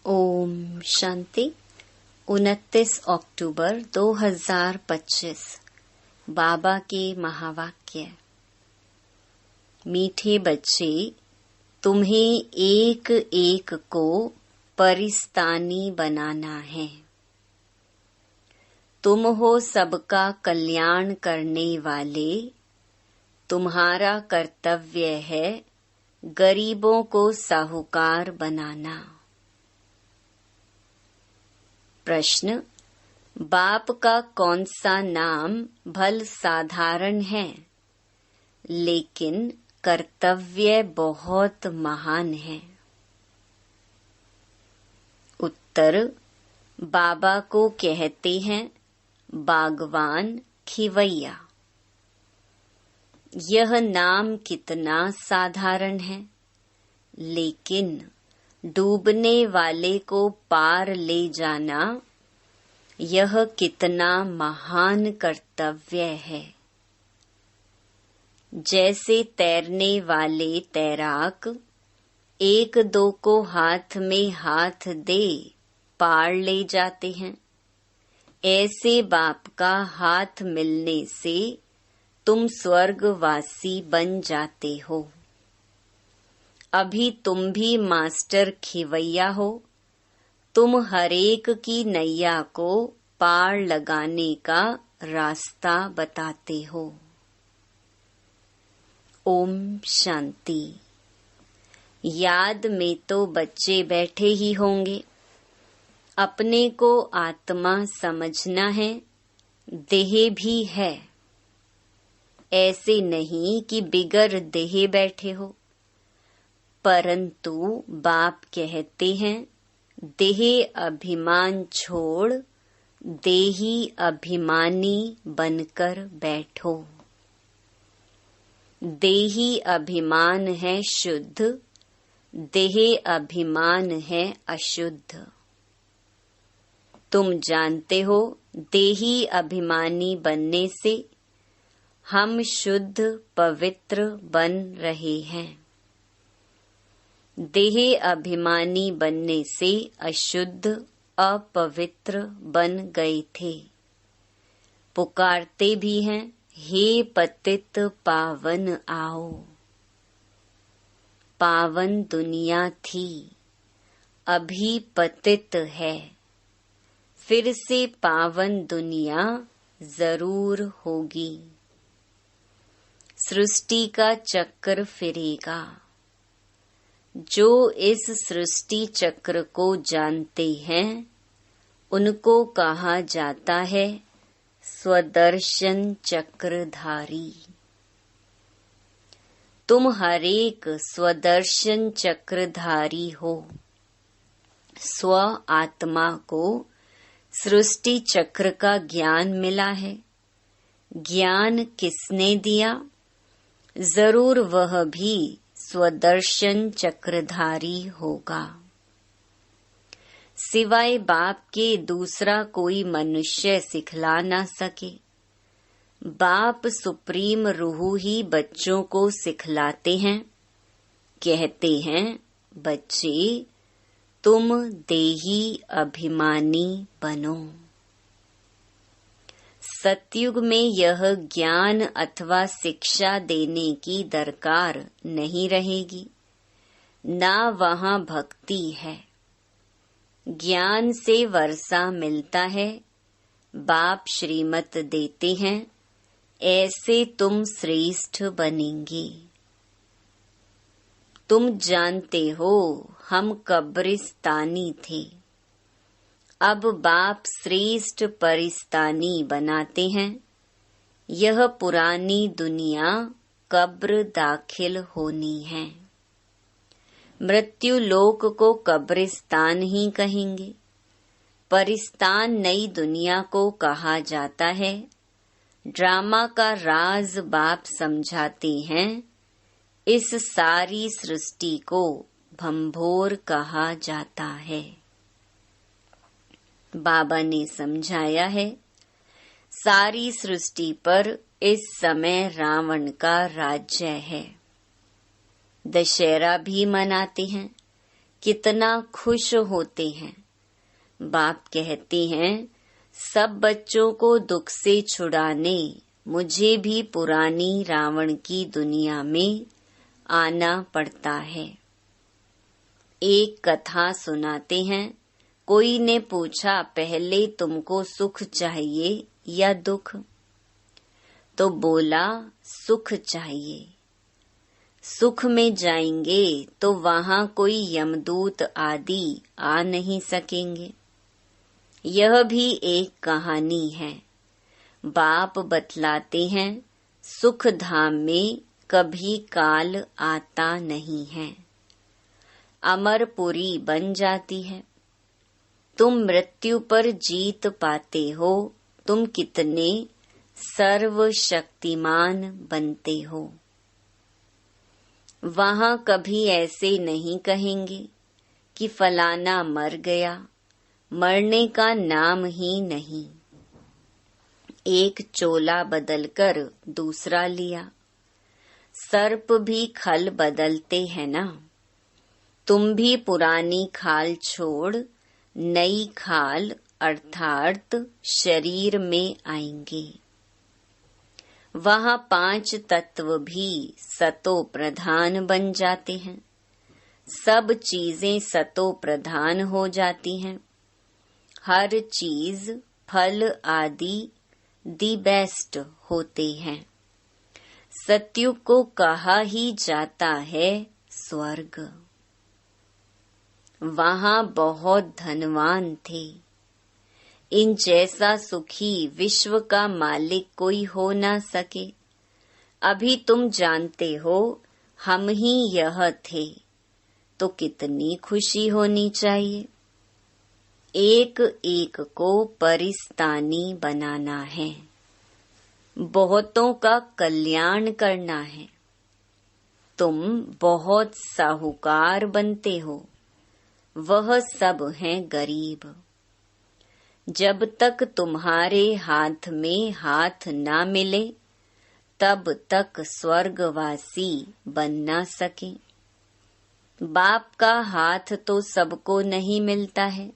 ओम शांति। 29 अक्टूबर 2025 बाबा के महावाक्य। मीठे बच्चे, तुम्हें एक एक को परिस्तानी बनाना है। तुम हो सबका कल्याण करने वाले। तुम्हारा कर्तव्य है गरीबों को साहूकार बनाना। प्रश्न, बाप का कौन सा नाम भल साधारण है, लेकिन कर्तव्य बहुत महान है। उत्तर, बाबा को कहते हैं बागवान खिवैया। यह नाम कितना साधारण है, लेकिन डूबने वाले को पार ले जाना यह कितना महान कर्तव्य है। जैसे तैरने वाले तैराक एक दो को हाथ में हाथ दे पार ले जाते हैं, ऐसे बाप का हाथ मिलने से तुम स्वर्गवासी बन जाते हो। अभी तुम भी मास्टर खिवैया हो। तुम हरेक की नैया को पार लगाने का रास्ता बताते हो। ओम शांति। याद में तो बच्चे बैठे ही होंगे। अपने को आत्मा समझना है, देह भी है। ऐसे नहीं कि बिगर देह बैठे हो, परंतु बाप कहते हैं देह अभिमान छोड़ देही अभिमानी बनकर बैठो। देही अभिमान है शुद्ध, देह अभिमान है अशुद्ध। तुम जानते हो, देही अभिमानी बनने से हम शुद्ध पवित्र बन रहे हैं। देह अभिमानी बनने से अशुद्ध अपवित्र बन गए थे। पुकारते भी हैं, हे पतित पावन आओ। पावन दुनिया थी, अभी पतित है। फिर से पावन दुनिया जरूर होगी। सृष्टि का चक्र फिरेगा। जो इस सृष्टि चक्र को जानते हैं, उनको कहा जाता है स्वदर्शन चक्रधारी। तुम हरेक स्वदर्शन चक्रधारी हो। स्व आत्मा को सृष्टि चक्र का ज्ञान मिला है। ज्ञान किसने दिया? जरूर वह भी स्वदर्शन चक्रधारी होगा। सिवाय बाप के दूसरा कोई मनुष्य सिखला ना सके। बाप सुप्रीम रूह ही बच्चों को सिखलाते हैं। कहते हैं, बच्चे तुम देही अभिमानी बनो। सतयुग में यह ज्ञान अथवा शिक्षा देने की दरकार नहीं रहेगी, ना वहाँ भक्ति है। ज्ञान से वर्षा मिलता है। बाप श्रीमत देते हैं, ऐसे तुम श्रेष्ठ बनेंगे। तुम जानते हो, हम कब्रिस्तानी थे। अब बाप श्रेष्ठ परिस्तानी बनाते हैं। यह पुरानी दुनिया कब्र दाखिल होनी है। मृत्यु लोक को कब्रिस्तान ही कहेंगे। परिस्तान नई दुनिया को कहा जाता है। ड्रामा का राज बाप समझाते हैं। इस सारी सृष्टि को भंभोर कहा जाता है। बाबा ने समझाया है, सारी सृष्टि पर इस समय रावण का राज्य है। दशहरा भी मनाते हैं। कितना खुश होते हैं। बाप कहते हैं, सब बच्चों को दुख से छुड़ाने मुझे भी पुरानी रावण की दुनिया में आना पड़ता है। एक कथा सुनाते हैं। कोई ने पूछा, पहले तुमको सुख चाहिए या दुख? तो बोला, सुख चाहिए। सुख में जाएंगे तो वहां कोई यमदूत आदि आ नहीं सकेंगे। यह भी एक कहानी है। बाप बतलाते हैं, सुख धाम में कभी काल आता नहीं है। अमरपुरी बन जाती है। तुम मृत्यु पर जीत पाते हो। तुम कितने सर्वशक्तिमान बनते हो। वहां कभी ऐसे नहीं कहेंगे कि फलाना मर गया। मरने का नाम ही नहीं। एक चोला बदलकर दूसरा लिया। सर्प भी खल बदलते हैं ना। तुम भी पुरानी खाल छोड़ नई खाल अर्थात शरीर में आएंगे। वहां 5 तत्व भी सतो प्रधान बन जाते हैं। सब चीजें सतो प्रधान हो जाती हैं। हर चीज फल आदि दी बेस्ट होते हैं। सत्युग को कहा ही जाता है स्वर्ग। वहां बहुत धनवान थे। इन जैसा सुखी विश्व का मालिक कोई हो ना सके। अभी तुम जानते हो हम ही यह थे, तो कितनी खुशी होनी चाहिए। एक एक को परिस्तानी बनाना है। बहुतों का कल्याण करना है। तुम बहुत साहूकार बनते हो। वह सब हैं गरीब। जब तक तुम्हारे हाथ में हाथ ना मिले तब तक स्वर्गवासी बन ना सके। बाप का हाथ तो सबको नहीं मिलता है।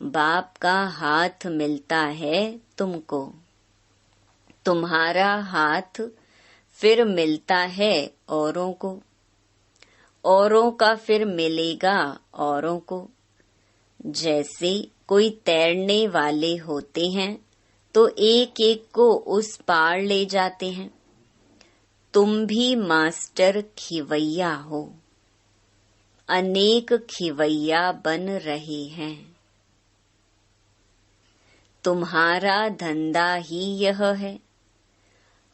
बाप का हाथ मिलता है तुमको। तुम्हारा हाथ फिर मिलता है औरों को। औरों का फिर मिलेगा औरों को। जैसे कोई तैरने वाले होते हैं तो एक एक को उस पार ले जाते हैं। तुम भी मास्टर खिवैया हो। अनेक खिवैया बन रहे हैं। तुम्हारा धंधा ही यह है।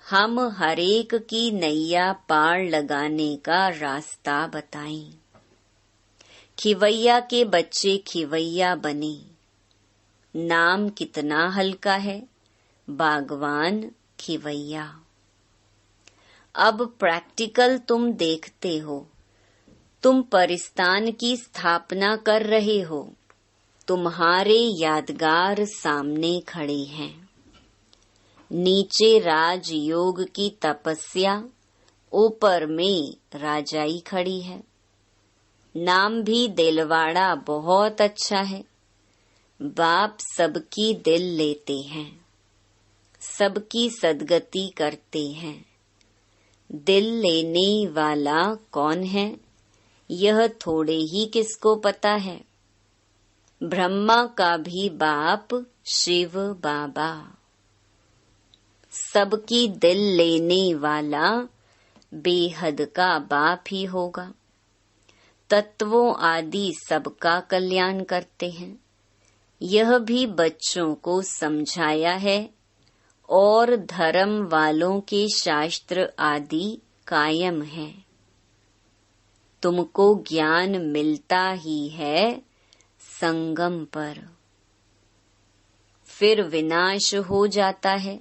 हम हरेक की नैया पार लगाने का रास्ता बताएं। खिवैया के बच्चे खिवैया बने। नाम कितना हल्का है, बागवान खिवैया। अब प्रैक्टिकल तुम देखते हो। तुम परिस्तान की स्थापना कर रहे हो। तुम्हारे यादगार सामने खड़े हैं। नीचे राजयोग की तपस्या, ऊपर में राजाई खड़ी है। नाम भी दिलवाड़ा बहुत अच्छा है। बाप सबकी दिल लेते हैं। सबकी सदगति करते हैं। दिल लेने वाला कौन है, यह थोड़े ही किसको पता है। ब्रह्मा का भी बाप शिव बाबा। सबकी दिल लेने वाला बेहद का बाप ही होगा। तत्वों आदि सबका कल्याण करते हैं। यह भी बच्चों को समझाया है और धर्म वालों के शास्त्र आदि कायम है। तुमको ज्ञान मिलता ही है संगम पर। फिर विनाश हो जाता है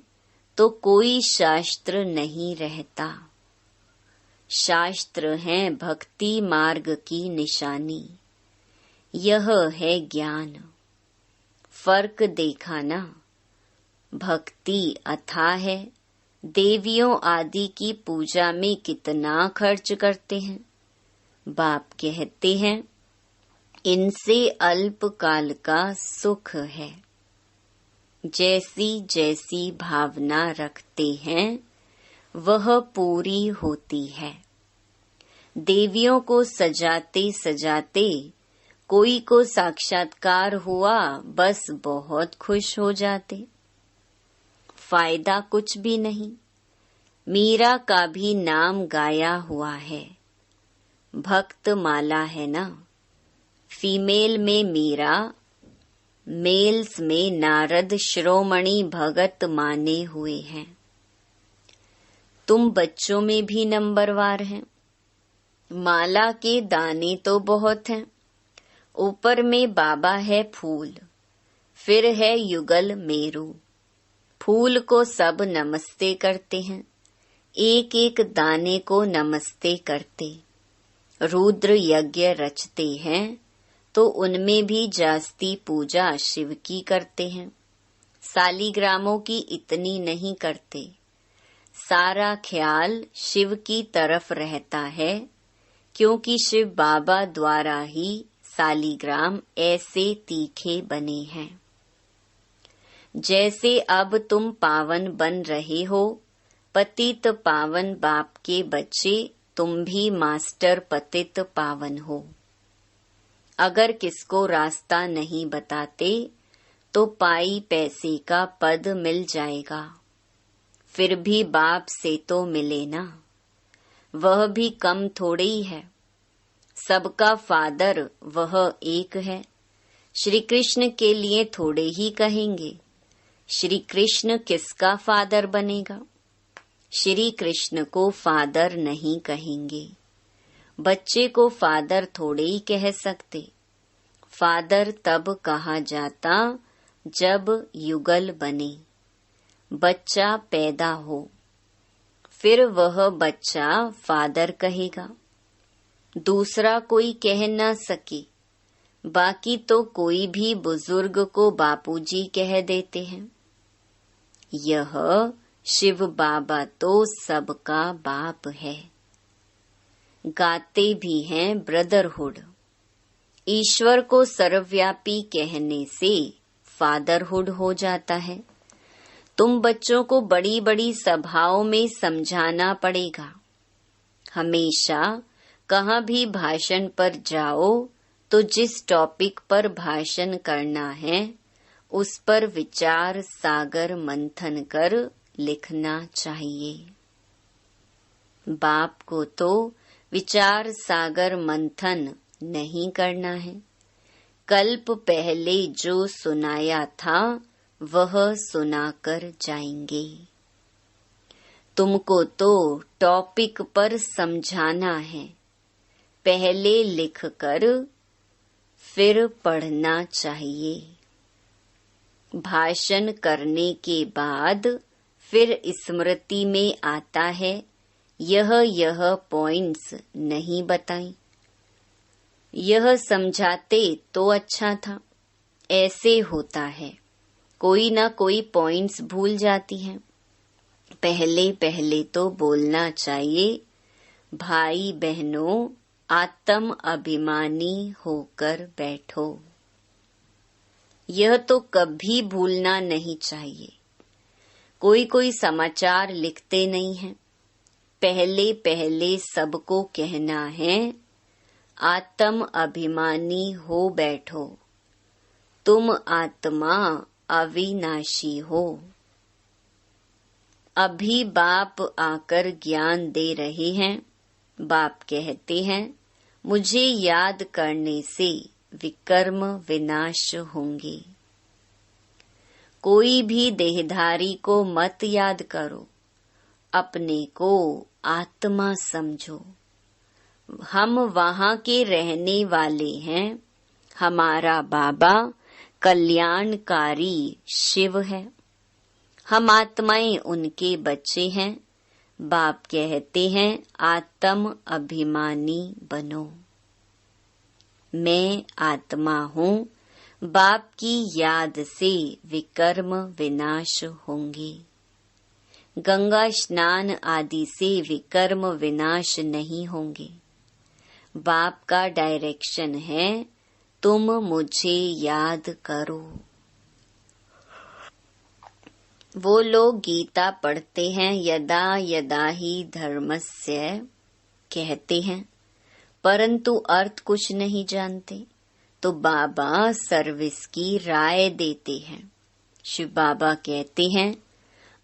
तो कोई शास्त्र नहीं रहता। शास्त्र हैं भक्ति मार्ग की निशानी। यह है ज्ञान। फर्क देखा ना। भक्ति अथाह है। देवियों आदि की पूजा में कितना खर्च करते हैं। बाप कहते हैं इनसे अल्प काल का सुख है। जैसी जैसी भावना रखते हैं वह पूरी होती है। देवियों को सजाते सजाते कोई को साक्षात्कार हुआ, बस बहुत खुश हो जाते। फायदा कुछ भी नहीं। मीरा का भी नाम गाया हुआ है, भक्त माला है ना। फीमेल में मीरा, मेल्स में नारद शिरोमणि भगत माने हुए हैं। तुम बच्चों में भी नंबरवार हैं। माला के दाने तो बहुत हैं। ऊपर में बाबा है फूल, फिर है युगल मेरू। फूल को सब नमस्ते करते हैं, एक एक दाने को नमस्ते करते। रुद्र यज्ञ रचते हैं तो उनमें भी जास्ती पूजा शिव की करते हैं। सालीग्रामों की इतनी नहीं करते। सारा ख्याल शिव की तरफ रहता है, क्योंकि शिव बाबा द्वारा ही सालीग्राम ऐसे तीखे बने हैं। जैसे अब तुम पावन बन रहे हो, पतित पावन बाप के बच्चे, तुम भी मास्टर पतित पावन हो। अगर किसको रास्ता नहीं बताते तो पाई पैसे का पद मिल जाएगा, फिर भी बाप से तो मिले ना। वह भी कम थोड़े ही है। सबका फादर वह एक है। श्री कृष्ण के लिए थोड़े ही कहेंगे। श्री कृष्ण किसका फादर बनेगा? श्री कृष्ण को फादर नहीं कहेंगे। बच्चे को फादर थोड़े ही कह सकते। फादर तब कहा जाता जब युगल बने, बच्चा पैदा हो, फिर वह बच्चा फादर कहेगा। दूसरा कोई कह न सके। बाकी तो कोई भी बुजुर्ग को बापूजी कह देते हैं। यह शिव बाबा तो सबका बाप है। गाते भी हैं ब्रदरहुड। ईश्वर को सर्वव्यापी कहने से फादरहुड हो जाता है। तुम बच्चों को बड़ी बड़ी सभाओं में समझाना पड़ेगा। हमेशा कहाँ भी भाषण पर जाओ तो जिस टॉपिक पर भाषण करना है उस पर विचार सागर मंथन कर लिखना चाहिए। बाप को तो विचार सागर मंथन नहीं करना है। कल्प पहले जो सुनाया था वह सुनाकर जाएंगे। तुमको तो टॉपिक पर समझाना है, पहले लिखकर फिर पढ़ना चाहिए। भाषण करने के बाद फिर स्मृति में आता है यह पॉइंट्स नहीं बताई। यह समझाते तो अच्छा था। ऐसे होता है, कोई ना कोई पॉइंट्स भूल जाती हैं। पहले पहले तो बोलना चाहिए, भाई बहनों आत्म अभिमानी होकर बैठो। यह तो कभी भूलना नहीं चाहिए। कोई कोई समाचार लिखते नहीं हैं। पहले पहले सबको कहना है आत्म अभिमानी हो बैठो, तुम आत्मा अविनाशी हो। अभी बाप आकर ज्ञान दे रहे हैं। बाप कहते हैं मुझे याद करने से विकर्म विनाश होंगे। कोई भी देहधारी को मत याद करो, अपने को आत्मा समझो। हम वहाँ के रहने वाले हैं। हमारा बाबा कल्याणकारी शिव है। हम आत्माएं उनके बच्चे हैं। बाप कहते हैं आत्म अभिमानी बनो। मैं आत्मा हूँ। बाप की याद से विकर्म विनाश होंगे। गंगा स्नान आदि से विकर्म विनाश नहीं होंगे। बाप का डायरेक्शन है तुम मुझे याद करो। वो लोग गीता पढ़ते हैं, यदा यदा ही धर्मस्य कहते हैं, परंतु अर्थ कुछ नहीं जानते। तो बाबा सर्विस की राय देते हैं। शिव बाबा कहते हैं,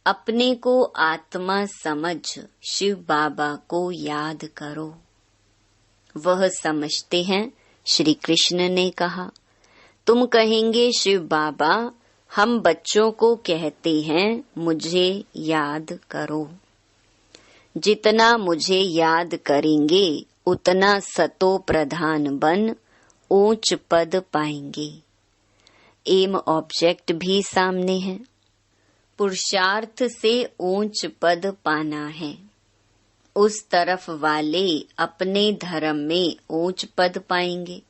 अपने को आत्मा समझ शिव बाबा को याद करो। वह समझते हैं। श्री कृष्ण ने कहा, तुम कहेंगे शिव बाबा, हम बच्चों को कहते हैं मुझे याद करो। जितना मुझे याद करेंगे उतना सतो प्रधान बन ऊंच पद पाएंगे। एम ऑब्जेक्ट भी सामने है। पुरुषार्थ से ऊंच पद पाना है। उस तरफ वाले अपने धर्म में ऊंच पद पाएंगे।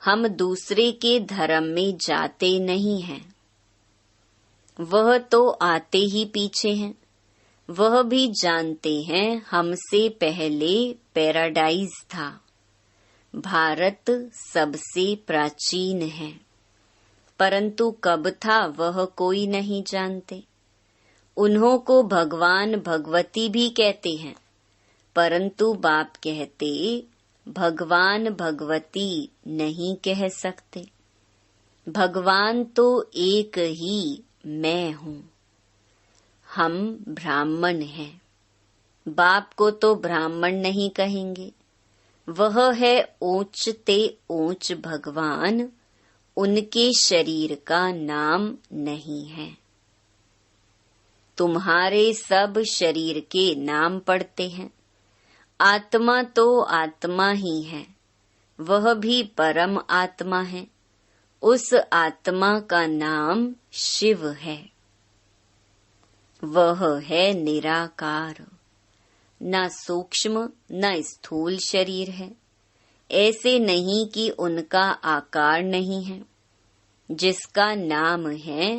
हम दूसरे के धर्म में जाते नहीं हैं। वह तो आते ही पीछे हैं। वह भी जानते हैं हमसे पहले पैराडाइज था। भारत सबसे प्राचीन है, परंतु कब था वह कोई नहीं जानते। उन्हों को भगवान भगवती भी कहते हैं, परंतु बाप कहते भगवान भगवती नहीं कह सकते। भगवान तो एक ही मैं हूँ। हम ब्राह्मण हैं। बाप को तो ब्राह्मण नहीं कहेंगे। वह है ऊंचते ऊंच भगवान। उनके शरीर का नाम नहीं है। तुम्हारे सब शरीर के नाम पड़ते हैं। आत्मा तो आत्मा ही है। वह भी परम आत्मा है। उस आत्मा का नाम शिव है। वह है निराकार। न सूक्ष्म न स्थूल शरीर है। ऐसे नहीं कि उनका आकार नहीं है। जिसका नाम है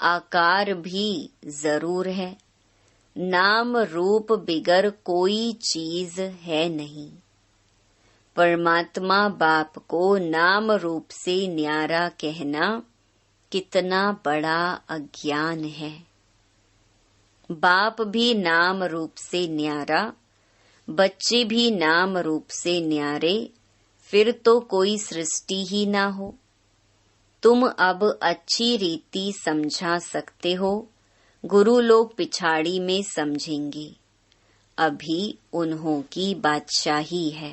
आकार भी जरूर है। नाम रूप बिगर कोई चीज है नहीं। परमात्मा बाप को नाम रूप से न्यारा कहना कितना बड़ा अज्ञान है। बाप भी नाम रूप से न्यारा, बच्चे भी नाम रूप से न्यारे, फिर तो कोई सृष्टि ही ना हो। तुम अब अच्छी रीति समझा सकते हो। गुरु लोग पिछाड़ी में समझेंगे। अभी उन्हों की बादशाही है।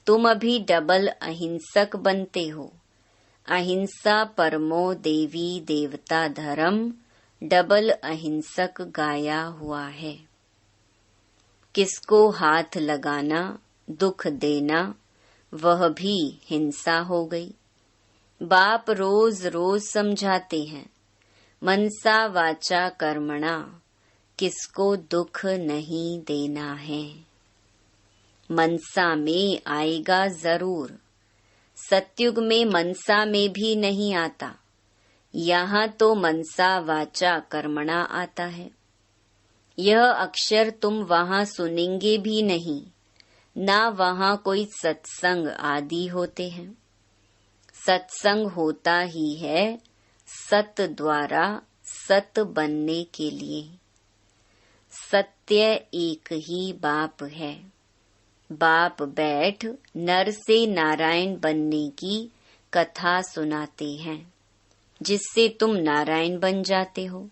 तुम अभी डबल अहिंसक बनते हो। अहिंसा परमो देवी देवता धर्म डबल अहिंसक गाया हुआ है। किसको हाथ लगाना, दुख देना, वह भी हिंसा हो गई। बाप रोज रोज समझाते हैं, मनसा वाचा कर्मणा, किसको दुख नहीं देना है। मनसा में आएगा जरूर। सतयुग में मनसा में भी नहीं आता। यहाँ तो मनसा वाचा कर्मणा आता है। यह अक्षर तुम वहाँ सुनेंगे भी नहीं। ना वहाँ कोई सत्संग आदि होते हैं। सत्संग होता ही है सत द्वारा सत बनने के लिए। सत्य एक ही बाप है। बाप बैठ नर से नारायण बनने की कथा सुनाते हैं, जिससे तुम नारायण बन जाते हो।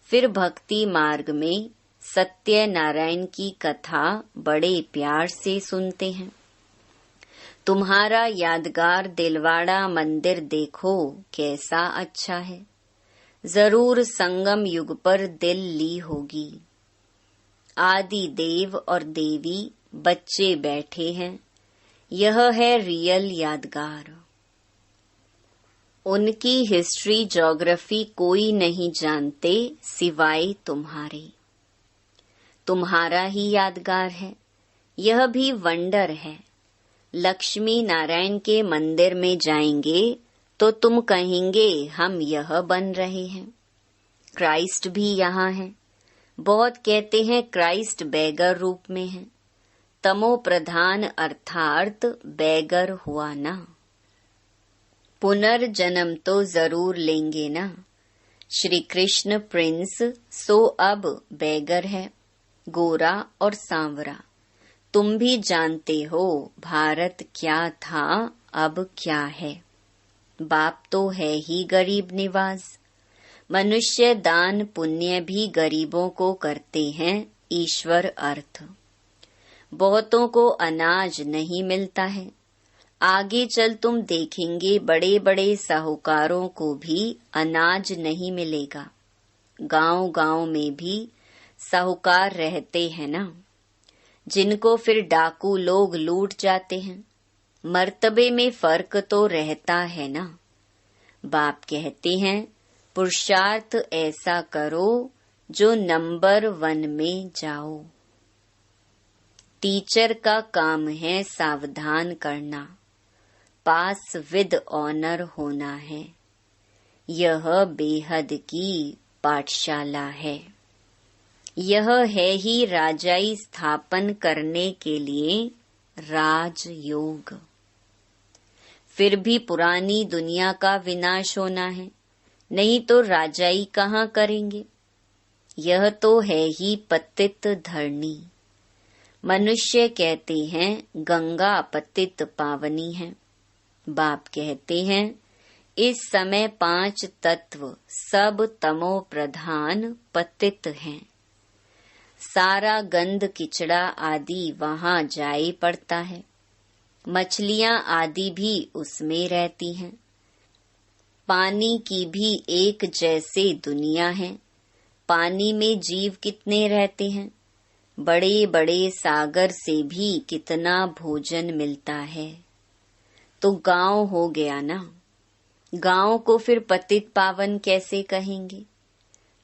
फिर भक्ति मार्ग में सत्य नारायण की कथा बड़े प्यार से सुनते हैं। तुम्हारा यादगार दिलवाड़ा मंदिर देखो कैसा अच्छा है। जरूर संगम युग पर दिल ली होगी। आदि देव और देवी बच्चे बैठे हैं। यह है रियल यादगार। उनकी हिस्ट्री ज्योग्राफी कोई नहीं जानते सिवाय तुम्हारे। तुम्हारा ही यादगार है। यह भी वंडर है। लक्ष्मी नारायण के मंदिर में जाएंगे तो तुम कहेंगे हम यह बन रहे हैं। क्राइस्ट भी यहाँ है। बहुत कहते हैं क्राइस्ट बैगर रूप में है। तमो प्रधान अर्थात बैगर हुआ ना। पुनर्जन्म तो जरूर लेंगे ना। श्री कृष्ण प्रिंस सो अब बैगर है, गोरा और सांवरा। तुम भी जानते हो भारत क्या था अब क्या है। बाप तो है ही गरीब निवाज। मनुष्य दान पुण्य भी गरीबों को करते हैं ईश्वर अर्थ। बहुतों को अनाज नहीं मिलता है। आगे चल तुम देखेंगे बड़े बड़े साहूकारों को भी अनाज नहीं मिलेगा। गांव गांव में भी साहूकार रहते हैं ना, जिनको फिर डाकू लोग लूट जाते हैं। मर्तबे में फर्क तो रहता है ना। बाप कहते हैं पुरुषार्थ ऐसा करो जो नंबर 1 में जाओ। टीचर का काम है सावधान करना, पास विद ऑनर होना है। यह बेहद की पाठशाला है। यह है ही राजाई स्थापन करने के लिए राजयोग। फिर भी पुरानी दुनिया का विनाश होना है, नहीं तो राजाई कहाँ करेंगे। यह तो है ही पतित धरनी। मनुष्य कहते हैं गंगा पतित पावनी है। बाप कहते हैं इस समय 5 तत्व सब तमो प्रधान पतित हैं। सारा गंध किचड़ा आदि वहाँ जाए पड़ता है। मछलियाँ आदि भी उसमें रहती हैं। पानी की भी एक जैसे दुनिया है। पानी में जीव कितने रहते हैं। बड़े बड़े सागर से भी कितना भोजन मिलता है। तो गांव हो गया ना। गांव को फिर पतित पावन कैसे कहेंगे।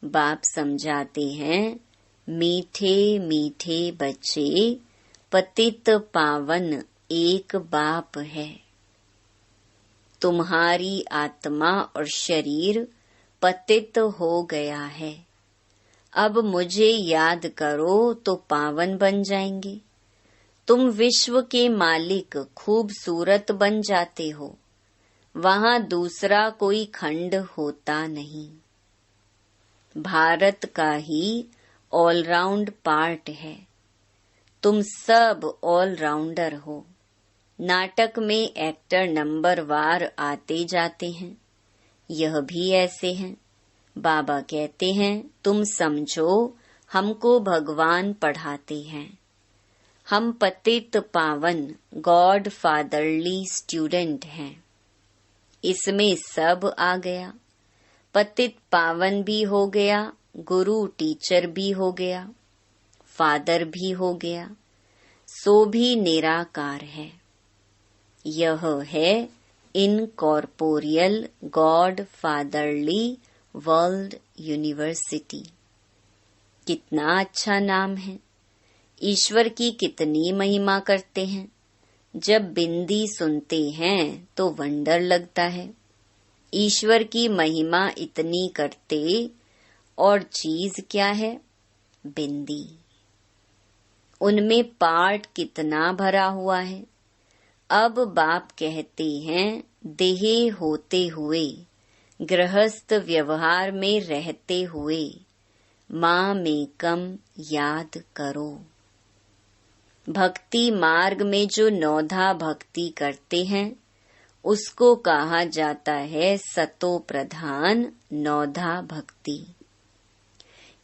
बाप समझाते हैं मीठे मीठे बच्चे, पतित पावन एक बाप है। तुम्हारी आत्मा और शरीर पतित हो गया है। अब मुझे याद करो तो पावन बन जाएंगे। तुम विश्व के मालिक खूबसूरत बन जाते हो। वहाँ दूसरा कोई खंड होता नहीं। भारत का ही ऑलराउंड पार्ट है। तुम सब ऑलराउंडर हो। नाटक में एक्टर नंबर वार आते जाते हैं। यह भी ऐसे हैं। बाबा कहते हैं तुम समझो हमको भगवान पढ़ाते हैं। हम पतित पावन गॉड फादरली स्टूडेंट हैं। इसमें सब आ गया। पतित पावन भी हो गया, गुरु टीचर भी हो गया, फादर भी हो गया, सो भी निराकार है। यह है incorporeal God fatherly world university. कितना अच्छा नाम है। ईश्वर की कितनी महिमा करते हैं। जब बिंदी सुनते हैं तो वंडर लगता है। ईश्वर की महिमा इतनी करते और चीज क्या है। बिंदी। उनमें पार्ट कितना भरा हुआ है। अब बाप कहते हैं देह होते हुए, गृहस्थ व्यवहार में रहते हुए माँ में कम याद करो। भक्ति मार्ग में जो 9धा भक्ति करते हैं उसको कहा जाता है सतो प्रधान 9धा भक्ति।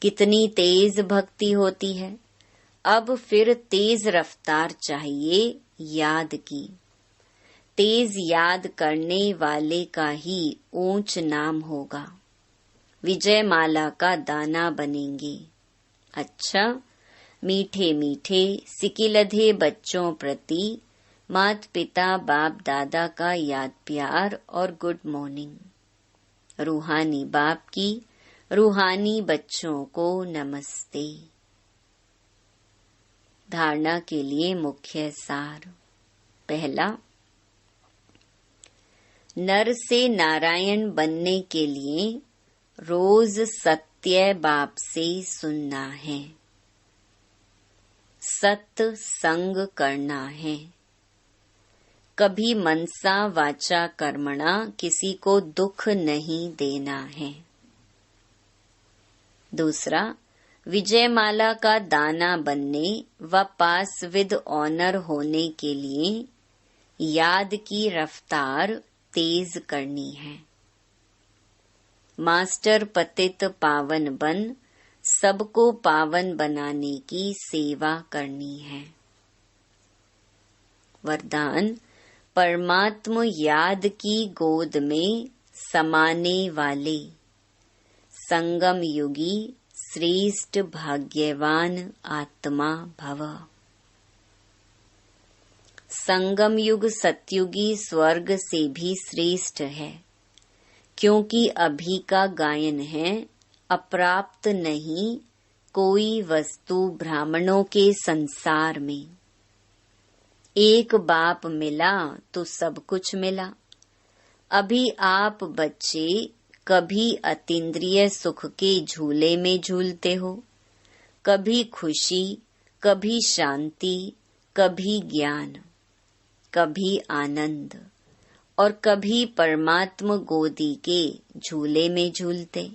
कितनी तेज भक्ति होती है। अब फिर तेज रफ्तार चाहिए याद की। तेज याद करने वाले का ही ऊंच नाम होगा। विजय माला का दाना बनेंगे। अच्छा, मीठे मीठे सिकिलधे बच्चों प्रति मात पिता बाप दादा का याद प्यार और गुड मॉर्निंग। रूहानी बाप की रूहानी बच्चों को नमस्ते। धारणा के लिए मुख्य सार। पहला, नर से नारायण बनने के लिए रोज सत्य बाप से सुनना है। सत्य संग करना है। कभी मनसा वाचा कर्मणा किसी को दुख नहीं देना है। दूसरा, विजयमाला का दाना बनने व पास विद ऑनर होने के लिए याद की रफ्तार तेज करनी है। मास्टर पतित पावन बन सबको पावन बनाने की सेवा करनी है। वरदान, परमात्म याद की गोद में समाने वाले संगम युगी श्रेष्ठ भाग्यवान आत्मा भव। संगम युग सतयुगी स्वर्ग से भी श्रेष्ठ है, क्योंकि अभी का गायन है, अप्राप्त नहीं कोई वस्तु ब्राह्मणों के संसार में। एक बाप मिला तो सब कुछ मिला। अभी आप बच्चे कभी अतीन्द्रिय सुख के झूले में झूलते हो, कभी खुशी, कभी शांति, कभी ज्ञान, कभी आनंद और कभी परमात्म गोदी के झूले में झूलते।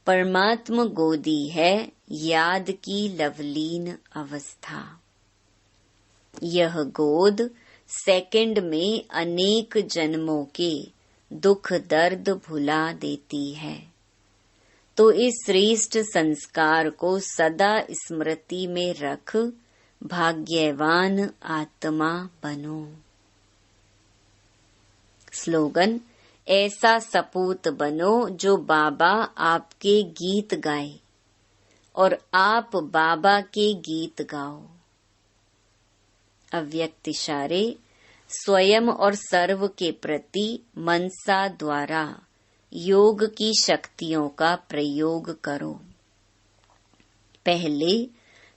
परमात्म गोदी है याद की लवलीन अवस्था। यह गोद सेकंड में अनेक जन्मों के दुख दर्द भुला देती है। तो इस श्रेष्ठ संस्कार को सदा स्मृति में रख भाग्यवान आत्मा बनो। स्लोगन, ऐसा सपूत बनो जो बाबा आपके गीत गाए और आप बाबा के गीत गाओ। अव्यक्त इशारे, स्वयं और सर्व के प्रति मनसा द्वारा योग की शक्तियों का प्रयोग करो। पहले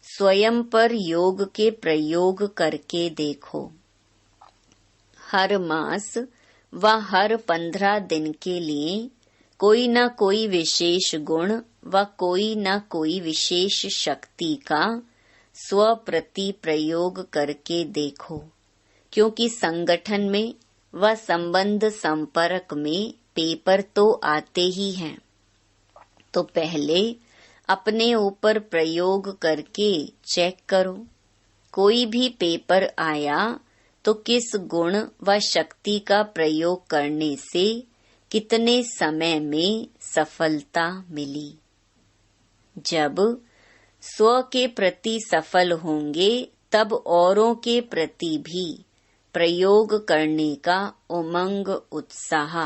स्वयं पर योग के प्रयोग करके देखो। हर मास व हर 15 दिन के लिए कोई न कोई विशेष गुण व कोई न कोई विशेष शक्ति का स्व प्रति प्रयोग करके देखो, क्योंकि संगठन में व संबंध संपर्क में पेपर तो आते ही हैं। तो पहले अपने ऊपर प्रयोग करके चेक करो। कोई भी पेपर आया तो किस गुण व शक्ति का प्रयोग करने से कितने समय में सफलता मिली। जब स्व के प्रति सफल होंगे तब औरों के प्रति भी प्रयोग करने का उमंग उत्साह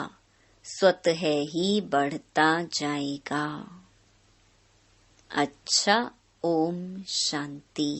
स्वतः ही बढ़ता जाएगा। अच्छा, ओम शांति।